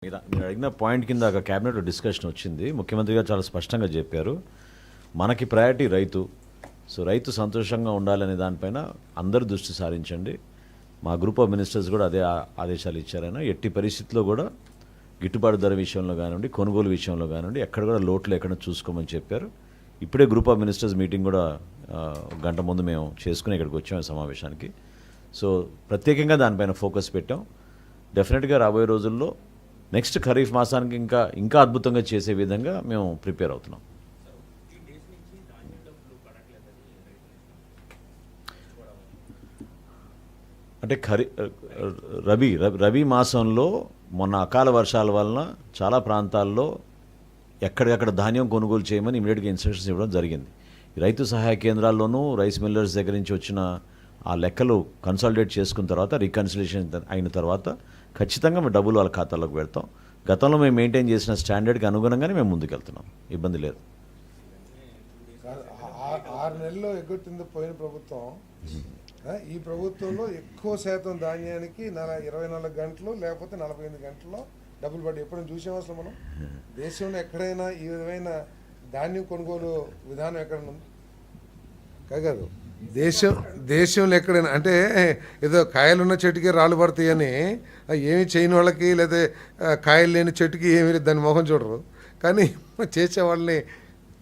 మీరు అడిగిన పాయింట్ కింద క్యాబినెట్లో డిస్కషన్ వచ్చింది. ముఖ్యమంత్రి గారు చాలా స్పష్టంగా చెప్పారు, మనకి ప్రయారిటీ రైతు. సో రైతు సంతోషంగా ఉండాలనే దానిపైన అందరూ దృష్టి సారించండి. మా గ్రూప్ ఆఫ్ మినిస్టర్స్ కూడా అదే ఆదేశాలు ఇచ్చారైనా ఎట్టి పరిస్థితుల్లో కూడా గిట్టుబాటు ధర విషయంలో కానివ్వండి, కొనుగోలు విషయంలో కానివ్వండి, ఎక్కడ కూడా లోటు లేకుండా చూసుకోమని చెప్పారు. ఇప్పుడే గ్రూప్ ఆఫ్ మినిస్టర్స్ మీటింగ్ కూడా గంట ముందు మేము చేసుకుని ఇక్కడికి వచ్చాము సమావేశానికి. సో ప్రత్యేకంగా దానిపైన ఫోకస్ పెట్టాం. డెఫినెట్గా రాబోయే రోజుల్లో నెక్స్ట్ ఖరీఫ్ మాసానికి ఇంకా అద్భుతంగా చేసే విధంగా మేము ప్రిపేర్ అవుతున్నాం. అంటే రబీ మాసంలో మొన్న అకాల వర్షాల వలన చాలా ప్రాంతాల్లో ఎక్కడికక్కడ ధాన్యం కొనుగోలు చేయమని ఇమీడియట్గా ఇన్స్ట్రక్షన్స్ ఇవ్వడం జరిగింది. రైతు సహాయ కేంద్రాల్లోనూ రైస్ మిల్లర్స్ దగ్గర నుంచి వచ్చిన ఆ లెక్కలు కన్సాలిడేట్ చేసుకున్న తర్వాత రీకన్సిలేషన్ అయిన తర్వాత ఖచ్చితంగా మేము డబ్బులు వాళ్ళ ఖాతాలోకి పెడతాం. గతంలో మేము మెయింటైన్ చేసిన స్టాండర్డ్కి అనుగుణంగానే మేము ముందుకెళ్తున్నాం, ఇబ్బంది లేదు. 6 నెలల్లో ఎగ్గొట్టింది పోయిన ప్రభుత్వం. ఈ ప్రభుత్వంలో ఎక్కువ శాతం ధాన్యానికి 24 గంటలు లేకపోతే 48 గంటల్లో డబ్బులు పడి ఎప్పుడైనా చూసాం అసలు మనం దేశంలో ఎక్కడైనా ఈ విధమైన ధాన్యం కొనుగోలు విధానం ఎక్కడైనా ఉంది కాదు. దేశంలో ఎక్కడైనా అంటే ఏదో కాయలున్న చెట్టుకి రాళ్ళు పడతాయని ఏమి చేయని వాళ్ళకి లేదా కాయలు లేని చెట్టుకి ఏమీ లేదు, దాని మొహం చూడరు. కానీ చేసే వాళ్ళని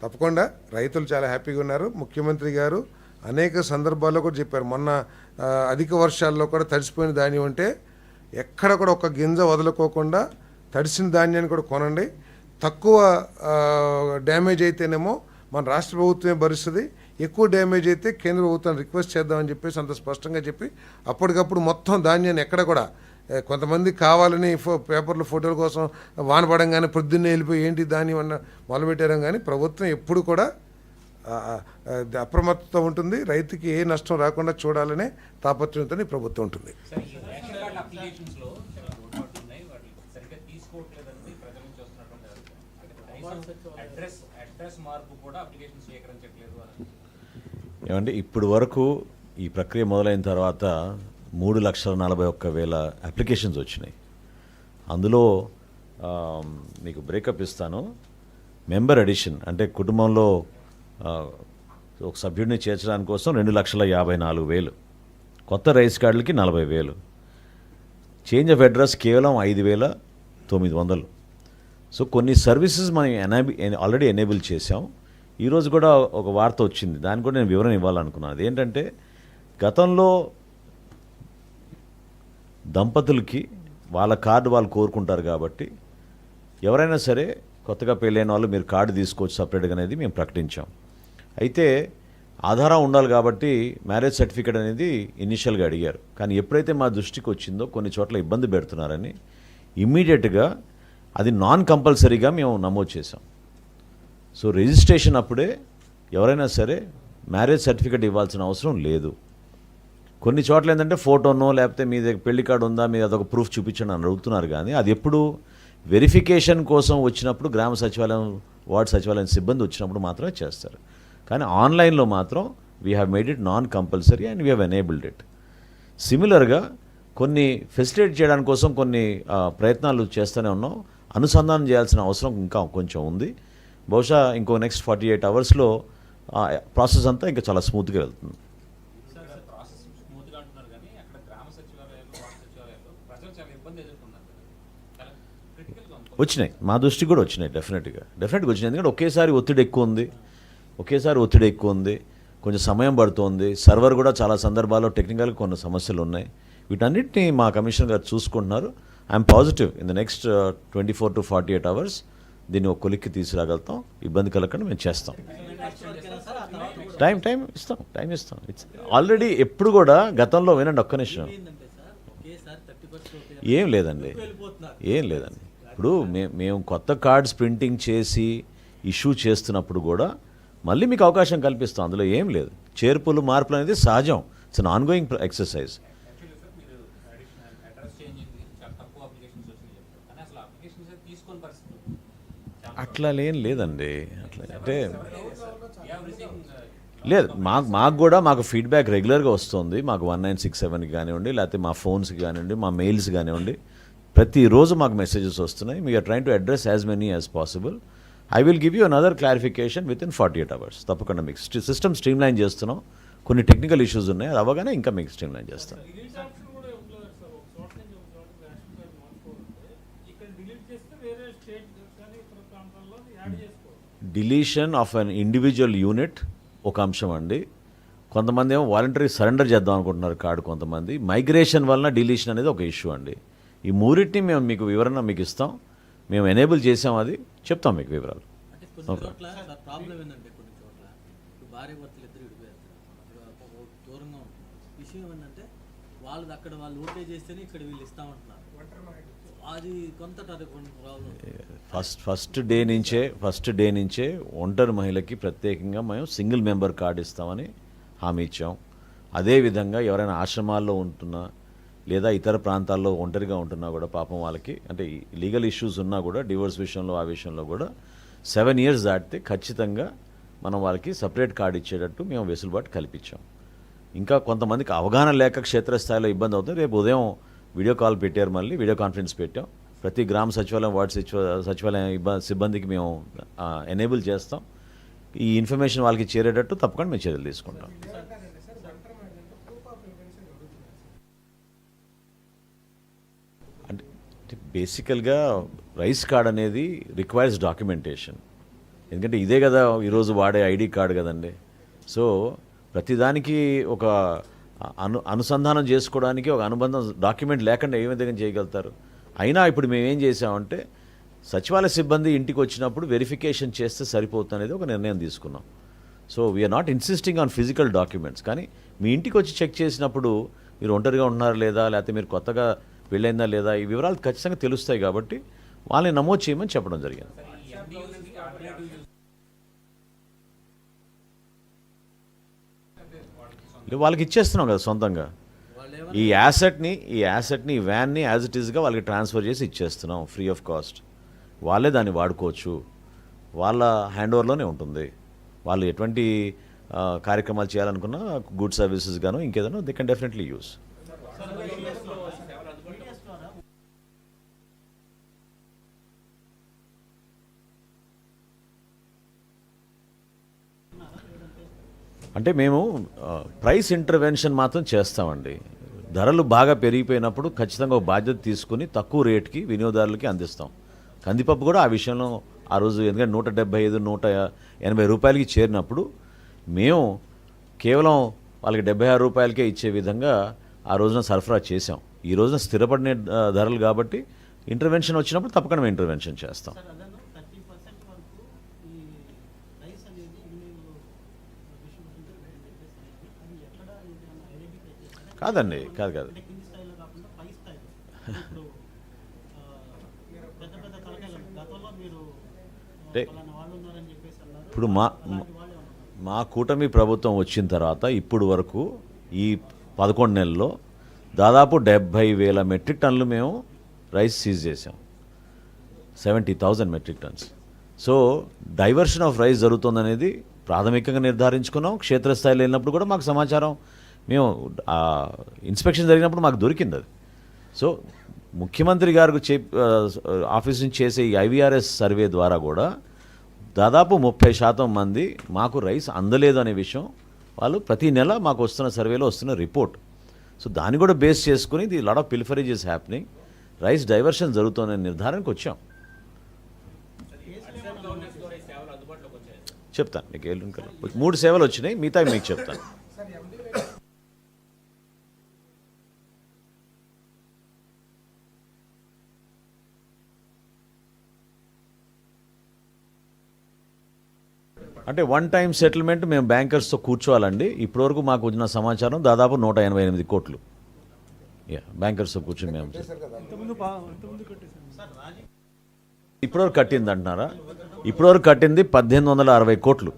తప్పకుండా రైతులు చాలా హ్యాపీగా ఉన్నారు. ముఖ్యమంత్రి గారు అనేక సందర్భాల్లో కూడా చెప్పారు, మొన్న అధిక వర్షాల్లో కూడా తడిసిపోయిన ధాన్యం అంటే ఎక్కడ కూడా ఒక గింజ వదులుకోకుండా తడిసిన ధాన్యాన్ని కూడా కొనండి, తక్కువ డ్యామేజ్ అయితేనేమో మన రాష్ట్ర ప్రభుత్వమే భరిస్తుంది, ఎక్కువ డ్యామేజ్ అయితే కేంద్ర ప్రభుత్వాన్ని రిక్వెస్ట్ చేద్దామని చెప్పేసి అంత స్పష్టంగా చెప్పి అప్పటికప్పుడు మొత్తం ధాన్యాన్ని ఎక్కడ కూడా కొంతమంది కావాలని పేపర్లు ఫోటోల కోసం వానపడంగానే పొద్దున్నే వెళ్ళిపోయి ఏంటి ధాన్యం అన్న మొదలుపెట్టారం. కానీ ప్రభుత్వం ఎప్పుడు కూడా అప్రమత్తతో ఉంటుంది, రైతుకి ఏ నష్టం రాకుండా చూడాలనే తాపత్రయంతో ప్రభుత్వం ఉంటుంది. ఏమంటే ఇప్పుడు వరకు ఈ ప్రక్రియ మొదలైన తర్వాత 3,41,000 అప్లికేషన్స్ వచ్చినాయి. అందులో మీకు బ్రేకప్ ఇస్తాను. మెంబర్ అడిషన్ అంటే కుటుంబంలో ఒక సభ్యుడిని చేర్చడానికి కోసం 2,54,000, కొత్త రైస్ కార్డులకి 40,000, చేంజ్ ఆఫ్ అడ్రస్ కేవలం 5,900. సో కొన్ని సర్వీసెస్ మనం ఆల్రెడీ ఎనేబుల్ చేసాం. ఈరోజు కూడా ఒక వార్త వచ్చింది, దానికి కూడా నేను వివరణ ఇవ్వాలనుకున్నాను. అదేంటంటే గతంలో దంపతులకి వాళ్ళ కార్డు వాళ్ళు కోరుకుంటారు కాబట్టి ఎవరైనా సరే కొత్తగా పెళ్ళైన వాళ్ళు మీరు కార్డు తీసుకోవచ్చు సపరేట్గా అనేది మేము ప్రకటించాం. అయితే ఆధారం ఉండాలి కాబట్టి మ్యారేజ్ సర్టిఫికేట్ అనేది ఇనిషియల్గా అడిగారు. కానీ ఎప్పుడైతే మా దృష్టికి వచ్చిందో కొన్ని చోట్ల ఇబ్బంది పెడుతున్నారని ఇమ్మీడియట్గా అది నాన్ కంపల్సరీగా మేము నమోదు చేసాం. సో రిజిస్ట్రేషన్ అప్పుడే ఎవరైనా సరే మ్యారేజ్ సర్టిఫికేట్ ఇవ్వాల్సిన అవసరం లేదు. కొన్ని చోట్ల ఏంటంటే ఫోటోనో లేకపోతే మీ దగ్గర పెళ్లి కార్డు ఉందా మీరు అదొక ప్రూఫ్ చూపించండి అని అడుగుతున్నారు. కానీ అది ఎప్పుడు వెరిఫికేషన్ కోసం వచ్చినప్పుడు గ్రామ సచివాలయం వార్డు సచివాలయం సిబ్బంది వచ్చినప్పుడు మాత్రమే చేస్తారు. కానీ ఆన్లైన్లో మాత్రం we have made it non compulsory and we have enabled it. సిమిలర్గా కొన్ని ఫెసిలిటేట్ చేయడానికి కోసం కొన్ని ప్రయత్నాలు చేస్తూనే ఉన్నాం. అనుసంధానం చేయాల్సిన అవసరం ఇంకా కొంచెం ఉంది. బహుశా ఇంకో నెక్స్ట్ 48 అవర్స్లో ప్రాసెస్ అంతా ఇంకా చాలా స్మూత్గా వెళ్తుంది. వచ్చినాయి, మా దృష్టికి కూడా వచ్చినాయి. డెఫినెట్గా వచ్చినాయి. ఎందుకంటే ఒకేసారి ఒత్తిడి ఎక్కువ ఉంది, కొంచెం సమయం పడుతుంది. సర్వర్ కూడా చాలా సందర్భాల్లో టెక్నికల్గా కొన్ని సమస్యలు ఉన్నాయి. వీటన్నిటిని మా కమిషనర్ గారు చూసుకుంటున్నారు. I'm positive in the next 24 to 48 hours దీన్ని ఒక కొలిక్కి తీసుకురాగలుగుతాం. ఇబ్బంది కలగకుండా మేము చేస్తాం. టైం ఇస్తాం. ఇట్స్ ఆల్రెడీ ఎప్పుడు కూడా గతంలో వినండి, ఒక్క నిమిషం. ఏం లేదండి. ఇప్పుడు మేము కొత్త కార్డ్స్ ప్రింటింగ్ చేసి ఇష్యూ చేస్తున్నప్పుడు కూడా మళ్ళీ మీకు అవకాశం కల్పిస్తాం. అందులో ఏం లేదు. చేర్పులు మార్పులు అనేది సహజం. It's an ongoing exercise. అట్లా లేదండి. అట్లా అంటే లేదు, మాకు ఫీడ్బ్యాక్ రెగ్యులర్గా వస్తుంది. మాకు 1967కి కానివ్వండి, లేకపోతే మా ఫోన్స్కి కానివ్వండి, మా మెయిల్స్ కానివ్వండి, ప్రతిరోజు మాకు మెసేజెస్ వస్తున్నాయి. We're trying to address as many as possible. I will give you another clarification within 48 hours. తప్పకుండా మీకు సిస్టమ్ స్ట్రీమ్లైన్ చేస్తున్నాం. కొన్ని టెక్నికల్ ఇష్యూస్ ఉన్నాయి, అది అవ్వగానే ఇంకా మీకు స్ట్రీమ్లైన్ చేస్తాం. Deletion of an individual unit ఒక అంశం అండి. కొంతమంది ఏమో వాలంటరీ సరెండర్ చేద్దాం అనుకుంటున్నారు కార్డు, కొంతమంది మైగ్రేషన్ వలన డిలీషన్ అనేది ఒక ఇష్యూ అండి. ఈ మూడింటిని మేము మీకు వివరణ మీకు ఇస్తాం. మేము ఎనేబుల్ చేసాం, అది చెప్తాం మీకు వివరాలు. అంటే కొన్ని చోట్ల సార్ ప్రాబ్లం ఏంటంటే కొన్ని చోట్ల భార్య భర్తలు ఇద్దరు విడిపోయారు, దూరంగా ఉంటున్నారు. విషయం ఏంటంటే వాళ్ళు అక్కడ వాళ్ళు ఓకే చేస్తేనే ఇక్కడ వీళ్ళు ఇస్తామంటున్నారు. అది కొంత అది కొన్ని ప్రాబ్లం. ఫస్ట్ డే నుంచే ఒంటరి మహిళకి ప్రత్యేకంగా మేము సింగిల్ మెంబర్ కార్డు ఇస్తామని హామీ ఇచ్చాం. అదేవిధంగా ఎవరైనా ఆశ్రమాల్లో ఉంటున్నా లేదా ఇతర ప్రాంతాల్లో ఒంటరిగా ఉంటున్నా కూడా పాపం వాళ్ళకి అంటే లీగల్ ఇష్యూస్ ఉన్నా కూడా డివోర్స్ విషయంలో ఆ విషయంలో కూడా 7 years దాటితే ఖచ్చితంగా మనం వాళ్ళకి సపరేట్ కార్డు ఇచ్చేటట్టు మేము వెసులుబాటు కల్పించాం. ఇంకా కొంతమందికి అవగాహన లేక క్షేత్రస్థాయిలో ఇబ్బంది అవుతుంది. రేపు ఉదయం వీడియో కాల్ పెట్టారు, మళ్ళీ వీడియో కాన్ఫరెన్స్ పెట్టాం. ప్రతి గ్రామ సచివాలయం వార్డు సచివాలయం సిబ్బందికి మేము ఎనేబుల్ చేస్తాం. ఈ ఇన్ఫర్మేషన్ వాళ్ళకి చేరేటట్టు తప్పకుండా మేము చర్యలు తీసుకుంటాం. అంటే బేసికల్గా రైస్ కార్డ్ అనేది రిక్వైర్స్ డాక్యుమెంటేషన్. ఎందుకంటే ఇదే కదా ఈరోజు వాడే ఐడి కార్డు కదండి. సో ప్రతిదానికి ఒక అనుసంధానం చేసుకోవడానికి ఒక అనుబంధం డాక్యుమెంట్ లేకుండా ఏ విధంగా చేయగలుగుతారు. అయినా ఇప్పుడు మేము ఏం చేసామంటే సచివాలయ సిబ్బంది ఇంటికి వచ్చినప్పుడు వెరిఫికేషన్ చేస్తే సరిపోతుంది అనేది ఒక నిర్ణయం తీసుకున్నాం. So we're not insisting on physical documents. కానీ మీ ఇంటికి వచ్చి చెక్ చేసినప్పుడు మీరు ఒంటరిగా ఉన్నారా లేదా, లేకపోతే మీరు కొత్తగా పెళ్ళైందా లేదా, ఈ వివరాలు ఖచ్చితంగా తెలుస్తాయి. కాబట్టి వాళ్ళని నమోదు చేయమని చెప్పడం జరిగింది. వాళ్ళకి ఇచ్చేస్తున్నాం కదా సొంతంగా. ఈ యాసెట్ని ఈ వ్యాన్ని యాజ్ ఇట్ ఈస్గా వాళ్ళకి ట్రాన్స్ఫర్ చేసి ఇచ్చేస్తున్నాం ఫ్రీ ఆఫ్ కాస్ట్. వాళ్ళే దాన్ని వాడుకోవచ్చు, వాళ్ళ హ్యాండ్ ఓవర్లోనే ఉంటుంది. వాళ్ళు ఎటువంటి కార్యక్రమాలు చేయాలనుకున్నా గుడ్ సర్వీసెస్ గాను ఇంకేదైనా దే కెన్ డెఫినెట్లీ యూస్. అంటే మేము ప్రైస్ ఇంటర్వెన్షన్ మాత్రం చేస్తామండి. ధరలు బాగా పెరిగిపోయినప్పుడు ఖచ్చితంగా ఒక బాధ్యత తీసుకుని తక్కువ రేటుకి వినియోగదారులకి అందిస్తాం. కందిపప్పు కూడా ఆ విషయంలో ఆ రోజు ఎందుకంటే 175, 180 రూపాయలకి చేరినప్పుడు మేము కేవలం వాళ్ళకి 76 రూపాయలకే ఇచ్చే విధంగా ఆ రోజున సరఫరా చేసాం. ఈ రోజున స్థిరపడిన ధరలు కాబట్టి ఇంటర్వెన్షన్ వచ్చినప్పుడు తప్పకుండా మేము ఇంటర్వెన్షన్ చేస్తాం. కాదండి, కాదు ఇప్పుడు మా కూటమి ప్రభుత్వం వచ్చిన తర్వాత ఇప్పుడు వరకు ఈ 11 నెలల్లో దాదాపు 70,000 మెట్రిక్ టన్నులు మేము రైస్ సీజ్ చేసాం. 70,000 metric tons. So diversion of rice జరుగుతుందనేది ప్రాథమికంగా నిర్ధారించుకున్నాం. క్షేత్రస్థాయిలో వెళ్ళినప్పుడు కూడా మాకు సమాచారం, మేము ఇన్స్పెక్షన్ జరిగినప్పుడు మాకు దొరికింది అది. సో ముఖ్యమంత్రి గారికి ఆఫీస్ నుంచి చేసే ఈ IVRS సర్వే ద్వారా కూడా దాదాపు 30% మంది మాకు రైస్ అందలేదు అనే విషయం వాళ్ళు ప్రతి నెల మాకు వస్తున్న సర్వేలో వస్తున్న రిపోర్ట్. సో దాన్ని కూడా బేస్ చేసుకుని the lot of pilferage is happening, rice diversion జరుగుతుందనే నిర్ధారణకు వచ్చాం. చెప్తాను మీకు 3 సేవలు వచ్చినాయి, మిగతా మీకు చెప్తాను. అంటే 1 time సెటిల్మెంట్ మేము బ్యాంకర్స్తో కూర్చోవాలండి. ఇప్పటివరకు మాకు వచ్చిన సమాచారం దాదాపు 188 కోట్లు బ్యాంకర్స్తో కూర్చొని మేము ఇప్పటివరకు కట్టింది అంటున్నారా? ఇప్పటివరకు కట్టింది 1860 కోట్లు.